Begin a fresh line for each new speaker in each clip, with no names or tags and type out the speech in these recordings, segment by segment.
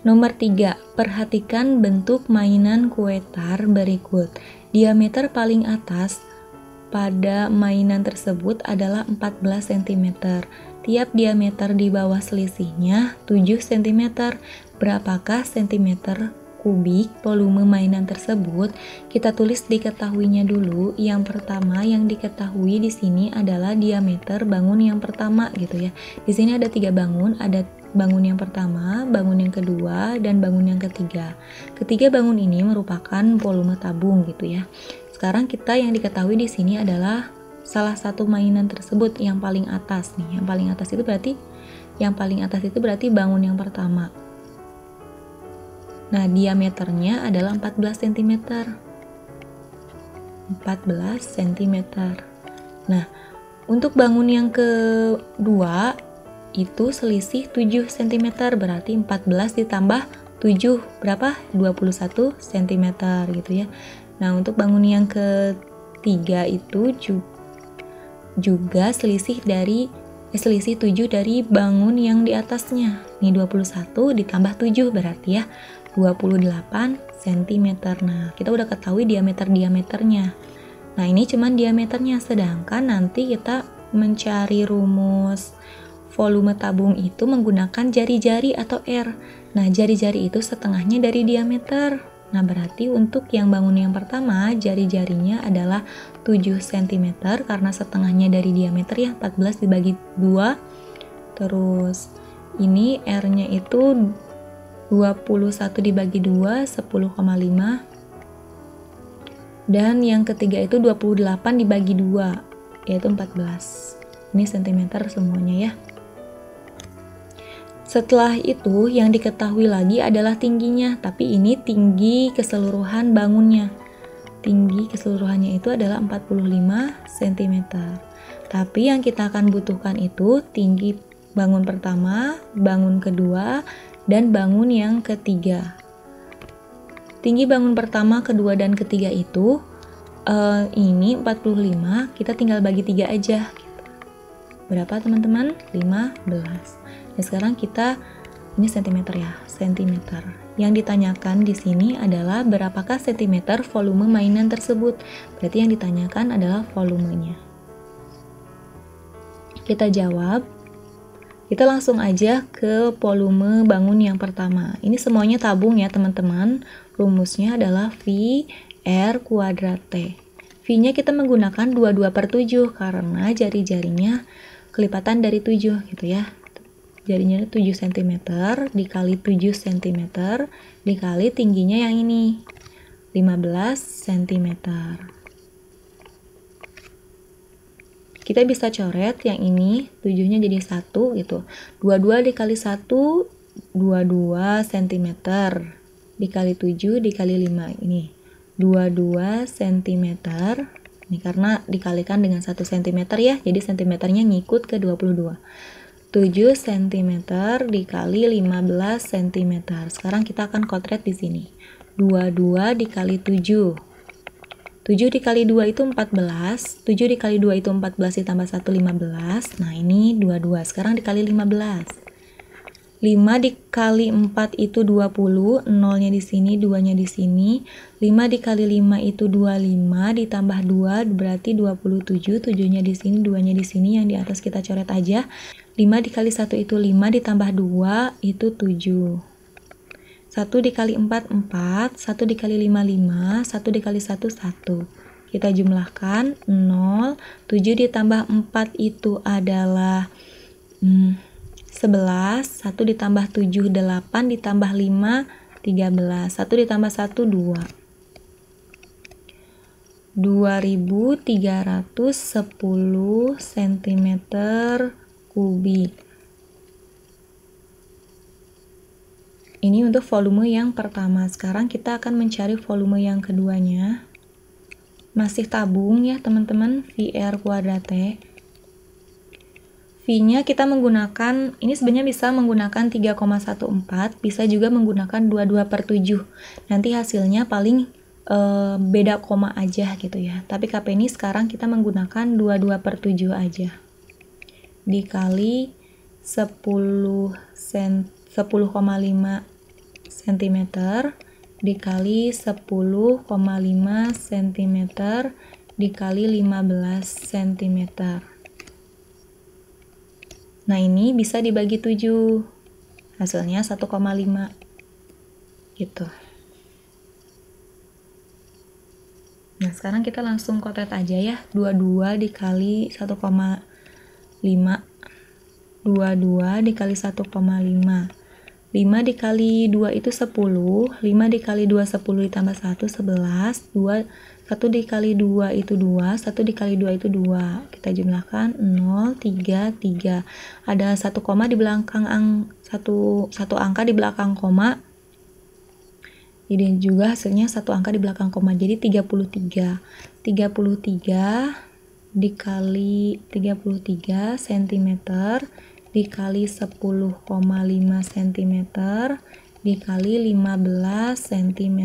Nomor 3, perhatikan bentuk mainan kue tar berikut. Diameter paling atas pada mainan tersebut adalah 14 cm. Tiap diameter di bawah selisihnya 7 cm. Berapakah cm kubik volume mainan tersebut? Kita tulis diketahuinya dulu. Yang pertama yang diketahui di sini adalah diameter bangun yang pertama gitu ya. Di sini ada 3 bangun, ada bangun yang pertama, bangun yang kedua, dan bangun yang ketiga. Ketiga bangun ini merupakan volume tabung gitu ya. Sekarang kita yang diketahui di sini adalah salah satu mainan tersebut yang paling atas nih. Yang paling atas itu berarti bangun yang pertama. Nah, diameternya adalah 14 cm. 14 cm. Nah, untuk bangun yang kedua itu selisih 7 cm, berarti 14 ditambah 7 berapa? 21 cm gitu ya. Nah, untuk bangun yang ketiga itu juga selisih 7 dari bangun yang di atasnya. Ini 21 ditambah 7 berarti ya 28 cm. Nah, kita udah ketahui diameternya. Nah, ini cuman diameternya, sedangkan nanti kita mencari rumus volume tabung itu menggunakan jari-jari atau R. Nah, jari-jari itu setengahnya dari diameter. Nah, berarti untuk yang bangun yang pertama, jari-jarinya adalah 7 cm karena setengahnya dari diameter ya, 14 dibagi 2. Terus ini R-nya itu 21 dibagi 2, 10,5. Dan yang ketiga itu 28 dibagi 2, yaitu 14. Ini cm semuanya ya. Setelah itu yang diketahui lagi adalah tingginya, tapi ini tinggi keseluruhan bangunnya. Tinggi keseluruhannya itu adalah 45 cm. Tapi yang kita akan butuhkan itu tinggi bangun pertama, bangun kedua, dan bangun yang ketiga. Tinggi bangun pertama, kedua, dan ketiga itu ini 45, kita tinggal bagi 3 aja. Berapa teman-teman? 15. Nah, sekarang kita ini cm ya, cm. Yang ditanyakan di sini adalah berapakah cm volume mainan tersebut. Berarti yang ditanyakan adalah volumenya. Kita jawab. Kita langsung aja ke volume bangun yang pertama. Ini semuanya tabung ya, teman-teman. Rumusnya adalah V R kuadrat T. V-nya kita menggunakan 22/7 karena jari-jarinya kelipatan dari 7 gitu ya. Jarinya 7 cm dikali 7 cm dikali tingginya yang ini 15 cm. Kita bisa coret yang ini 7-nya jadi 1 gitu. 22 dikali 1 22 cm dikali 7 dikali 5 ini 22 cm. Ini karena dikalikan dengan 1 cm ya, jadi cm-nya ngikut ke 22. 7 cm dikali 15 cm. Sekarang kita akan kotret di sini. 22 dikali 7. 7 dikali 2 itu 14. 7 dikali 2 itu 14 ditambah 1 15. Nah, ini 22. Sekarang dikali 15. 5 dikali 4 itu 20, 0-nya di sini, 2-nya di sini. 5 dikali 5 itu 25 ditambah 2 berarti 27, 7-nya di sini, 2-nya di sini, yang di atas kita coret aja. 5 dikali 1 itu 5 ditambah 2 itu 7. 1 dikali 4 4, 1 dikali 5 5, 1 dikali 1 1. Kita jumlahkan 0, 7 ditambah 4 itu adalah 11, 1 ditambah 7 8 ditambah 5 13, 1 ditambah 1 2. 2310 cm kubik. Ini untuk volume yang pertama. Sekarang kita akan mencari volume yang keduanya. Masih tabung ya teman-teman, VR kuadrat T. V-nya kita menggunakan, ini sebenarnya bisa menggunakan 3,14, bisa juga menggunakan 22/7. Nanti hasilnya paling beda koma aja gitu ya. Tapi KP ini sekarang kita menggunakan 22/7 aja. dikali 10,5 cm dikali 10,5 cm dikali 15 cm. Nah, ini bisa dibagi 7. Hasilnya 1,5 gitu. Nah, sekarang kita langsung kotet aja ya. 22 dikali 1,5. 22 dikali 1,5. 5 dikali 2 itu 10. 5 dikali 2 10 ditambah 1 11. 1 dikali 2 itu 2. 1 dikali 2 itu 2. Kita jumlahkan 0 3 3. Ada 1 koma di belakang satu angka di belakang koma. Jadi juga hasilnya 1 angka di belakang koma, jadi 33. 33 dikali 33 cm dikali 10,5 cm dikali 15 cm.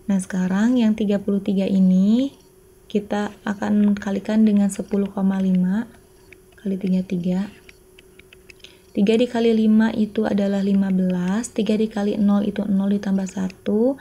Nah, sekarang yang 33 ini kita akan kalikan dengan 10,5 kali 33. 3 dikali 5 itu adalah 15. 3 dikali 0 itu 0 ditambah 1.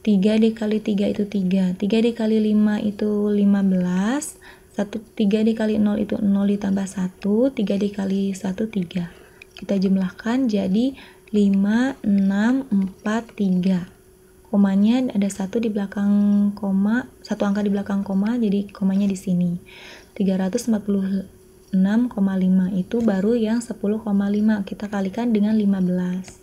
3 dikali 3 itu 3. 3 dikali 5 itu 15. 3 dikali 0 itu 0 ditambah 1. 3 dikali 1 3. Kita jumlahkan jadi 5 6 4 3. Komanya ada 1 di belakang koma, 1 angka di belakang koma, jadi komanya di sini. 346,5 itu baru yang 10,5. Kita kalikan dengan 15.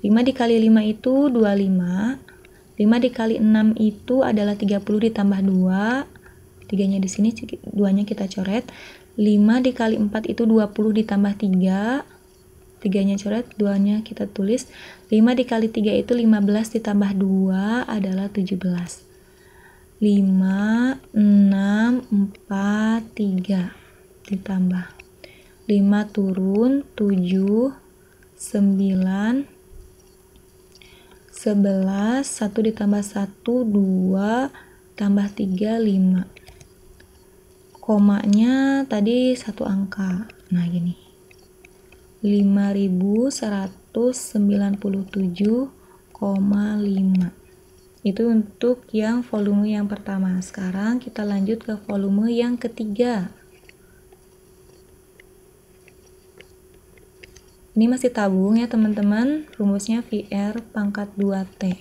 5 dikali 5 itu 25. 5 dikali 6 itu adalah 30 ditambah 2. 3-nya di sini, 2-nya kita coret. 5 dikali 4 itu 20 ditambah 3. 3-nya coret, 2-nya kita tulis. 5 dikali 3 itu 15 ditambah 2 adalah 17. 5, 6, 4, 3 ditambah 5 turun 7, 9, 11, 1 ditambah 1, 2 tambah 3, 5. Komanya tadi 1 angka. Nah, gini. 5.197,5. Itu untuk yang volume yang pertama. Sekarang kita lanjut ke volume yang ketiga. Ini masih tabung ya teman-teman. Rumusnya VR pangkat 2T.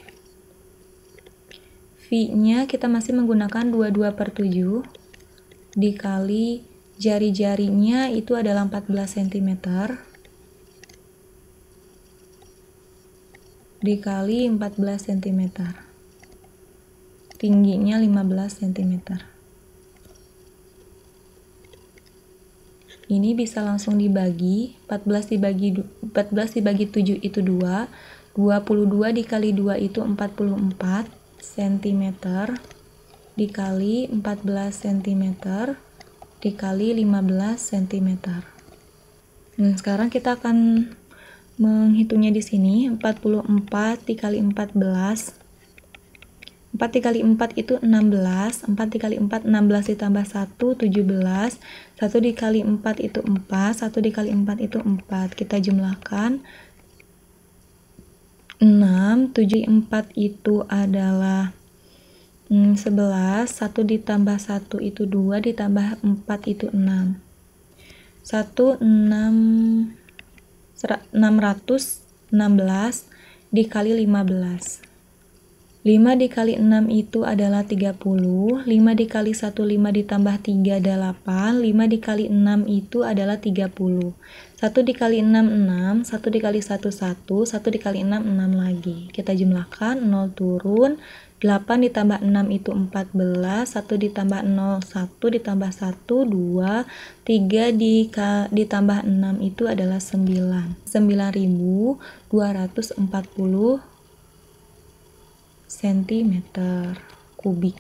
V-nya kita masih menggunakan 22/7 dikali jari-jarinya itu adalah 14 cm dikali 14 cm. Tingginya 15 cm. Ini bisa langsung dibagi. 14 dibagi 7 itu 2. 22 dikali 2 itu 44 cm dikali 14 cm dikali 15 cm. Sekarang kita akan menghitungnya di sini. 44 dikali 14. 4 dikali 4 itu 16. 4 dikali 4 16 ditambah 1 17. 1 dikali 4 itu 4. 1 dikali 4 itu 4. Kita jumlahkan 6. 7 4 itu adalah 11. 1 ditambah 1 itu 2 ditambah 4 itu 6. 616 dikali 15. 5 dikali 6 itu adalah 30. 5 dikali 1 5 ditambah 3 8. 5 dikali 6 itu adalah 30. 1 dikali 6 6. 1 dikali 1 1. 1 dikali 6 6 lagi. Kita jumlahkan 0 turun. 8 ditambah 6 itu 14. 1 ditambah 0 1 ditambah 1 2. 3 ditambah 6 itu adalah 9. 9.240 cm kubik.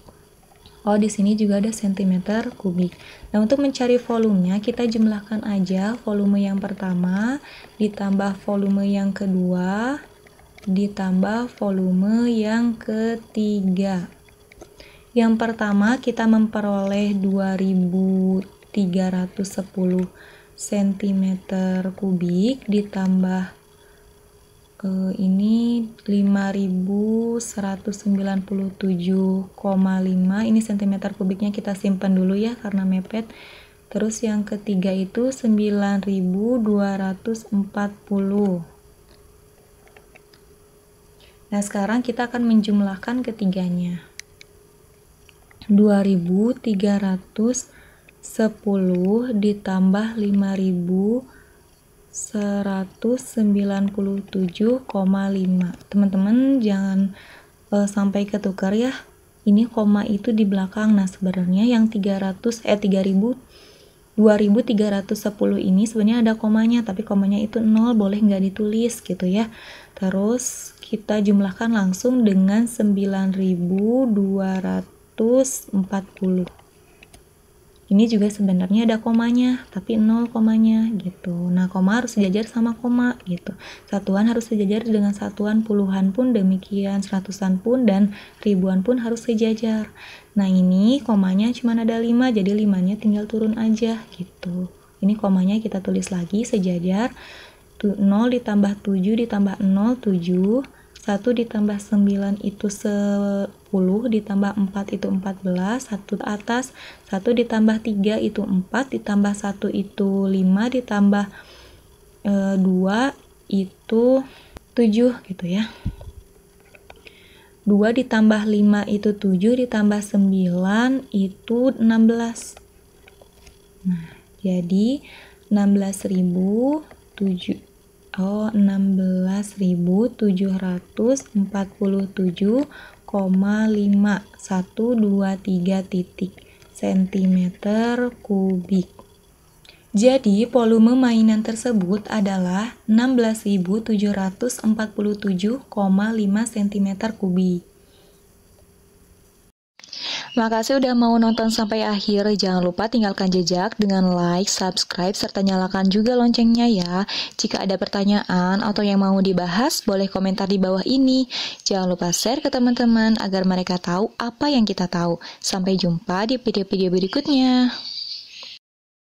Oh, di sini juga ada centimeter kubik. Nah, untuk mencari volumenya kita jumlahkan aja volume yang pertama ditambah volume yang kedua ditambah volume yang ketiga. Yang pertama kita memperoleh 2000 310 cm kubik ditambah ini 5197,5, ini cm kubiknya kita simpan dulu ya karena mepet. Terus yang ketiga itu 9240. Nah, sekarang kita akan menjumlahkan ketiganya. 2310 ditambah 5197,5. Teman-teman jangan sampai ketukar ya. Ini koma itu di belakang. Nah, sebenarnya yang 2310 ini sebenarnya ada komanya, tapi komanya itu 0, boleh nggak ditulis gitu ya. Terus kita jumlahkan langsung dengan 9240. Ini juga sebenarnya ada komanya, tapi 0 komanya gitu. Nah, koma harus sejajar sama koma gitu. Satuan harus sejajar dengan satuan, puluhan pun demikian, seratusan pun, dan ribuan pun harus sejajar. Nah, ini komanya cuma ada 5, jadi 5-nya tinggal turun aja gitu. Ini komanya kita tulis lagi sejajar. 0 ditambah 7 ditambah 0, 7. 1 ditambah 9 itu 10, ditambah 4 itu 14, 1 atas, 1 ditambah 3 itu 4, ditambah 1 itu 5, ditambah 2 itu 7 gitu ya. 2 ditambah 5 itu 7, ditambah 9 itu 16. Nah, jadi 16.747,5 cm kubik. Jadi, volume mainan tersebut adalah 16.747,5 cm kubik. Makasih udah mau nonton sampai akhir. Jangan lupa tinggalkan jejak dengan like, subscribe, serta nyalakan juga loncengnya ya. Jika ada pertanyaan atau yang mau dibahas, boleh komentar di bawah ini. Jangan lupa share ke teman-teman agar mereka tahu apa yang kita tahu. Sampai jumpa di video-video berikutnya.